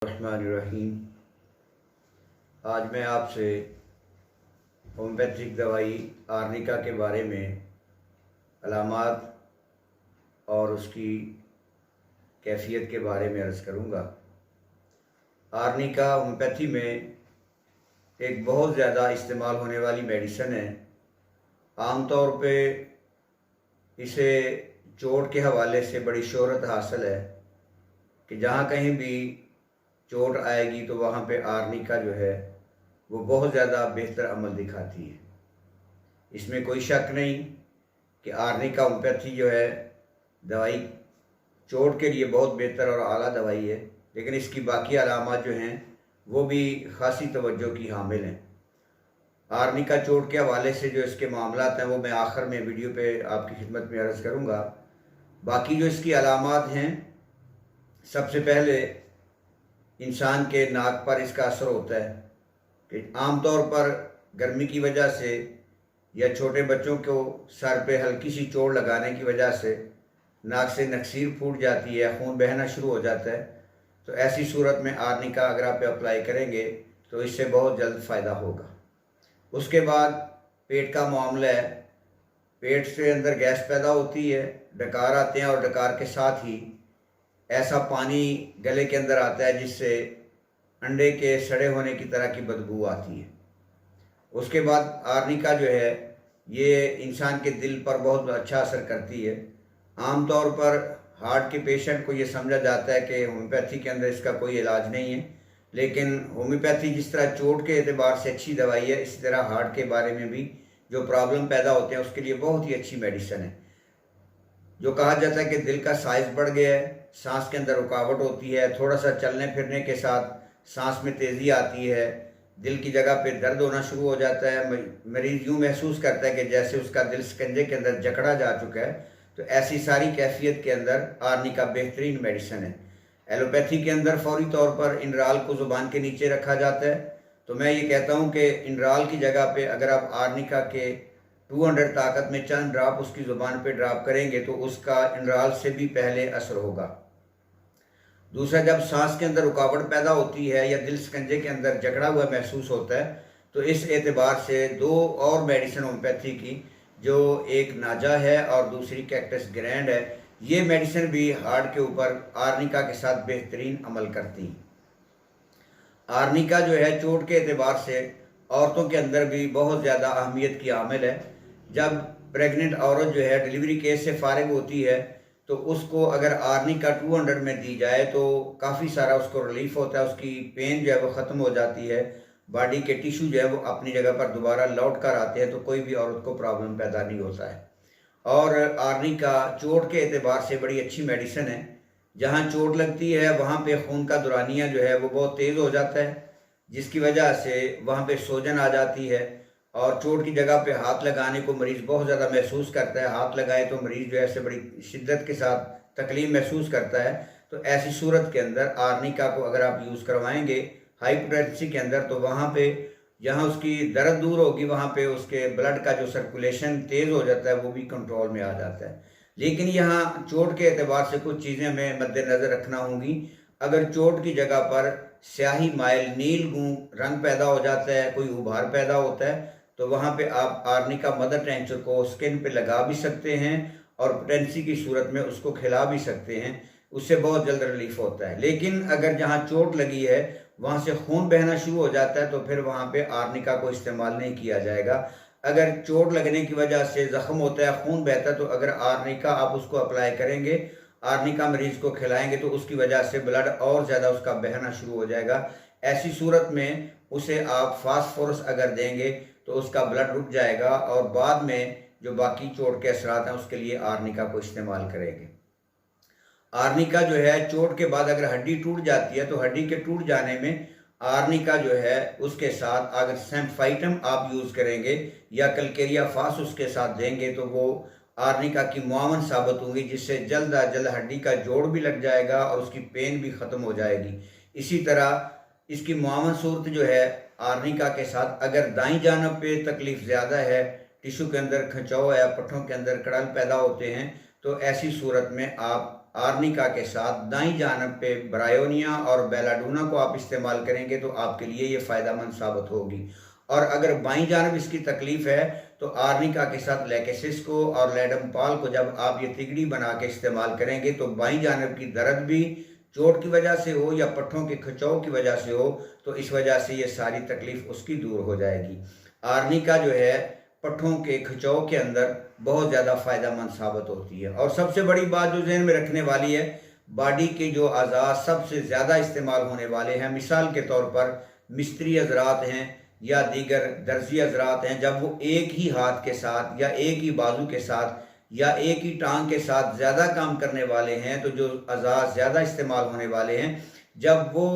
रहीम। आज मैं आपसे होम्योपैथिक दवाई आर्निका के बारे में अलामात और उसकी कैफियत के बारे में अर्ज़ करूँगा। आर्निका होम्योपैथी में एक बहुत ज़्यादा इस्तेमाल होने वाली मेडिसिन है। आमतौर पे इसे चोट के हवाले से बड़ी शोहरत हासिल है कि जहाँ कहीं भी चोट आएगी तो वहाँ पे आर्निका जो है वो बहुत ज़्यादा बेहतर अमल दिखाती है। इसमें कोई शक नहीं कि आर्निका होम्योपैथी जो है दवाई चोट के लिए बहुत बेहतर और आला दवाई है, लेकिन इसकी बाकी अलामात जो हैं वो भी ख़ासी तवज्जो की हामिल हैं। आर्निका चोट के हवाले से जो इसके मामलात हैं वो मैं आखिर में वीडियो पे आपकी खिदमत में अर्ज़ करूँगा। बाकी जो इसकी अलामात हैं, सबसे पहले इंसान के नाक पर इसका असर होता है कि आमतौर पर गर्मी की वजह से या छोटे बच्चों को सर पे हल्की सी चोट लगाने की वजह से नाक से नक्सीर फूट जाती है, खून बहना शुरू हो जाता है। तो ऐसी सूरत में आर्निका अगर आप अप्लाई करेंगे तो इससे बहुत जल्द फ़ायदा होगा। उसके बाद पेट का मामला है। पेट से अंदर गैस पैदा होती है, डकार आते हैं और डकार के साथ ही ऐसा पानी गले के अंदर आता है जिससे अंडे के सड़े होने की तरह की बदबू आती है। उसके बाद आर्निका जो है ये इंसान के दिल पर बहुत अच्छा असर करती है। आमतौर पर हार्ट के पेशेंट को ये समझा जाता है कि होम्योपैथी के अंदर इसका कोई इलाज नहीं है, लेकिन होम्योपैथी जिस तरह चोट के एतबार से अच्छी दवाई है, इसी तरह हार्ट के बारे में भी जो प्रॉब्लम पैदा होते हैं उसके लिए बहुत ही अच्छी मेडिसिन है। जो कहा जाता है कि दिल का साइज़ बढ़ गया है, सांस के अंदर रुकावट होती है, थोड़ा सा चलने फिरने के साथ सांस में तेज़ी आती है, दिल की जगह पे दर्द होना शुरू हो जाता है, मरीज़ यूँ महसूस करता है कि जैसे उसका दिल शिकंजे के अंदर जकड़ा जा चुका है। तो ऐसी सारी कैफियत के अंदर आर्निका बेहतरीन मेडिसिन है। एलोपैथी के अंदर फौरी तौर पर इनराल को ज़ुबान के नीचे रखा जाता है। तो मैं ये कहता हूँ कि इनराल की जगह पे अगर आप आर्निका के 200 ताकत में चंद ड्राप उसकी ज़ुबान पे ड्राप करेंगे तो उसका इनराल से भी पहले असर होगा। दूसरा, जब सांस के अंदर रुकावट पैदा होती है या दिल शिकंजे के अंदर जकड़ा हुआ महसूस होता है, तो इस एतबार से दो और मेडिसिन होम्योपैथी की, जो एक नाजा है और दूसरी कैक्टस ग्रैंड है, ये मेडिसिन भी हार्ट के ऊपर आर्निका के साथ बेहतरीन अमल करती हैं। आर्निका जो है चोट के एतबार से औरतों के अंदर भी बहुत ज़्यादा अहमियत की हामिल है। जब प्रेग्नेंट औरत जो है डिलीवरी केस से फारिग होती है तो उसको अगर आर्निका 200 में दी जाए तो काफ़ी सारा उसको रिलीफ होता है, उसकी पेन जो है वो ख़त्म हो जाती है, बॉडी के टिश्यू जो है वो अपनी जगह पर दोबारा लौट कर आते हैं, तो कोई भी औरत को प्रॉब्लम पैदा नहीं होता है। और आर्निका चोट के एतबार से बड़ी अच्छी मेडिसिन है। जहाँ चोट लगती है वहाँ पे खून का दौरानिया जो है वो बहुत तेज़ हो जाता है, जिसकी वजह से वहाँ पे सोजन आ जाती है और चोट की जगह पे हाथ लगाने को मरीज़ बहुत ज़्यादा महसूस करता है। हाथ लगाए तो मरीज़ जो है ऐसे बड़ी शिद्दत के साथ तकलीफ महसूस करता है। तो ऐसी सूरत के अंदर आर्निका को अगर आप यूज़ करवाएंगे हाइपोटेंसी के अंदर, तो वहाँ पे जहाँ उसकी दर्द दूर होगी वहाँ पे उसके ब्लड का जो सर्कुलेशन तेज़ हो जाता है वो भी कंट्रोल में आ जाता है। लेकिन यहाँ चोट के एतबार से कुछ चीज़ें हमें मद्देनज़र रखना होंगी। अगर चोट की जगह पर स्याही माइल नील गूं रंग पैदा हो जाता है, कोई उभार पैदा होता है, तो वहाँ पे आप आर्निका मदर टेंचर को स्किन पे लगा भी सकते हैं और पोटेंसी की सूरत में उसको खिला भी सकते हैं, उससे बहुत जल्द रिलीफ होता है। लेकिन अगर जहाँ चोट लगी है वहाँ से खून बहना शुरू हो जाता है तो फिर वहाँ पे आर्निका को इस्तेमाल नहीं किया जाएगा। अगर चोट लगने की वजह से ज़ख्म होता है, खून बहता है, तो अगर आर्निका आप उसको अप्लाई करेंगे, आर्निका मरीज़ को खिलाएंगे तो उसकी वजह से ब्लड और ज़्यादा उसका बहना शुरू हो जाएगा। ऐसी सूरत में उसे आप फास्फोरस अगर देंगे तो उसका ब्लड रुक जाएगा और बाद में जो बाकी चोट के असरात हैं उसके लिए आर्निका को इस्तेमाल करेंगे। आर्निका जो है चोट के बाद अगर हड्डी टूट जाती है तो हड्डी के टूट जाने में आर्निका जो है उसके साथ अगर सैम्फाइटम आप यूज़ करेंगे या कलकेरिया फास उसके साथ देंगे तो वो आर्निका की मुआवन साबित होंगी, जिससे जल्द अज जल्द हड्डी का जोड़ भी लग जाएगा और उसकी पेन भी ख़त्म हो जाएगी। इसी तरह इसकी मुआवन सूरत जो है आर्निका के साथ, अगर दाईं जानब पे तकलीफ़ ज़्यादा है, टिश्यू के अंदर खिंचाव है, पट्ठों के अंदर कड़ल पैदा होते हैं, तो ऐसी सूरत में आप आर्निका के साथ दाईं जानब पे ब्रायोनिया और बेलाडोना को आप इस्तेमाल करेंगे तो आपके लिए ये फ़ायदेमंद साबित होगी। और अगर बाईं जानब इसकी तकलीफ़ है तो आर्निका के साथ लेकेसिस को और लेडमपाल को जब आप ये तिगड़ी बना के इस्तेमाल करेंगे तो बाईं जानब की दर्द भी चोट की वजह से हो या पट्ठों के खिंचाव की वजह से हो तो इस वजह से ये सारी तकलीफ़ उसकी दूर हो जाएगी। आर्निका जो है पट्ठों के खिंचाव के अंदर बहुत ज़्यादा फ़ायदेमंद साबित होती है। और सबसे बड़ी बात जो जहन में रखने वाली है, बॉडी के जो अज़ा सबसे ज़्यादा इस्तेमाल होने वाले हैं, मिसाल के तौर पर मिस्त्री हजरात हैं या दीगर दर्जी हजरात हैं, जब वो एक ही हाथ के साथ या एक ही बाजू के साथ या एक ही टांग के साथ ज़्यादा काम करने वाले हैं, तो जो अज़ा ज़्यादा इस्तेमाल होने वाले हैं, जब वो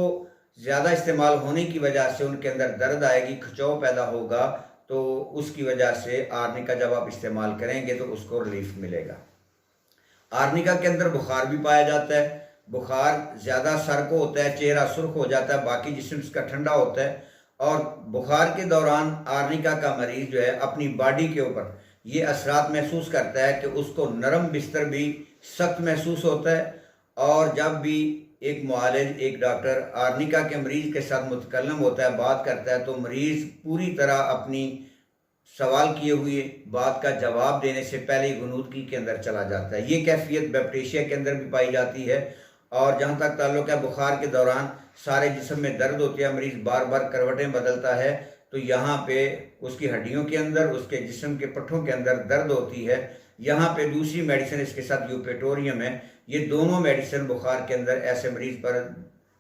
ज़्यादा इस्तेमाल होने की वजह से उनके अंदर दर्द आएगी, खिंचाव पैदा होगा, तो उसकी वजह से आर्निका जब आप इस्तेमाल करेंगे तो उसको रिलीफ मिलेगा। आर्निका के अंदर बुखार भी पाया जाता है। बुखार ज़्यादा सर को होता है, चेहरा सुर्ख हो जाता है, बाकी जिस्म इसका ठंडा होता है। और बुखार के दौरान आर्निका का मरीज़ जो है अपनी बॉडी के ऊपर ये असरात महसूस करता है कि उसको नरम बिस्तर भी सख्त महसूस होता है। और जब भी एक मुआलिज, एक डॉक्टर आर्निका के मरीज़ के साथ मुतकल्लम होता है, बात करता है, तो मरीज़ पूरी तरह अपनी सवाल किए हुए बात का जवाब देने से पहले ही गुनूदगी के अंदर चला जाता है। ये कैफियत बैक्टीरिया के अंदर भी पाई जाती है। और जहाँ तक ताल्लुक़ है बुखार के दौरान सारे जिस्म में दर्द होती है, मरीज़ बार बार करवटें बदलता है, तो यहाँ पे उसकी हड्डियों के अंदर, उसके जिस्म के पट्ठों के अंदर दर्द होती है। यहाँ पे दूसरी मेडिसिन इसके साथ यूपेटोरियम है। ये दोनों मेडिसिन बुखार के अंदर ऐसे मरीज़ पर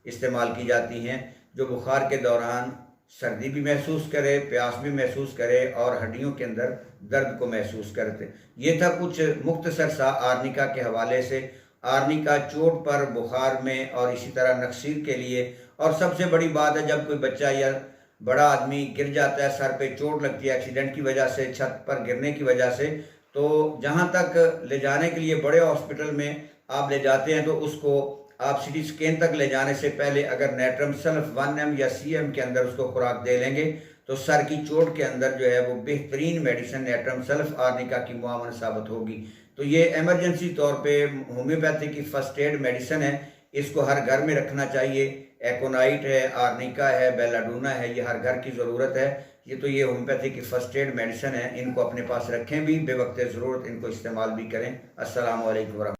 इस्तेमाल की जाती हैं जो बुखार के दौरान सर्दी भी महसूस करे, प्यास भी महसूस करे और हड्डियों के अंदर दर्द को महसूस करते। ये था कुछ मुख्तसर सा आर्निका के हवाले से। आर्निका चोट पर, बुखार में और इसी तरह नक्सीर के लिए। और सबसे बड़ी बात है, जब कोई बच्चा या बड़ा आदमी गिर जाता है, सर पे चोट लगती है एक्सीडेंट की वजह से, छत पर गिरने की वजह से, तो जहाँ तक ले जाने के लिए बड़े हॉस्पिटल में आप ले जाते हैं तो उसको आप सिटी स्कैन तक ले जाने से पहले अगर नेट्रम सल्फ 1 mg या CM के अंदर उसको खुराक दे लेंगे तो सर की चोट के अंदर जो है वो बेहतरीन मेडिसिन नेट्रम सल्फ आर्निका की मुआवन साबित होगी। तो ये एमरजेंसी तौर पे होम्योपैथी की फर्स्ट एड मेडिसिन है, इसको हर घर में रखना चाहिए। एकोनाइट है, आर्निका है, बेलाडोना है, ये हर घर की ज़रूरत है। ये होम्योपैथी की फर्स्ट एड मेडिसिन है, इनको अपने पास रखें भी, बेवक्त ज़रूरत इनको इस्तेमाल भी करें। अस्सलाम वालेकुम।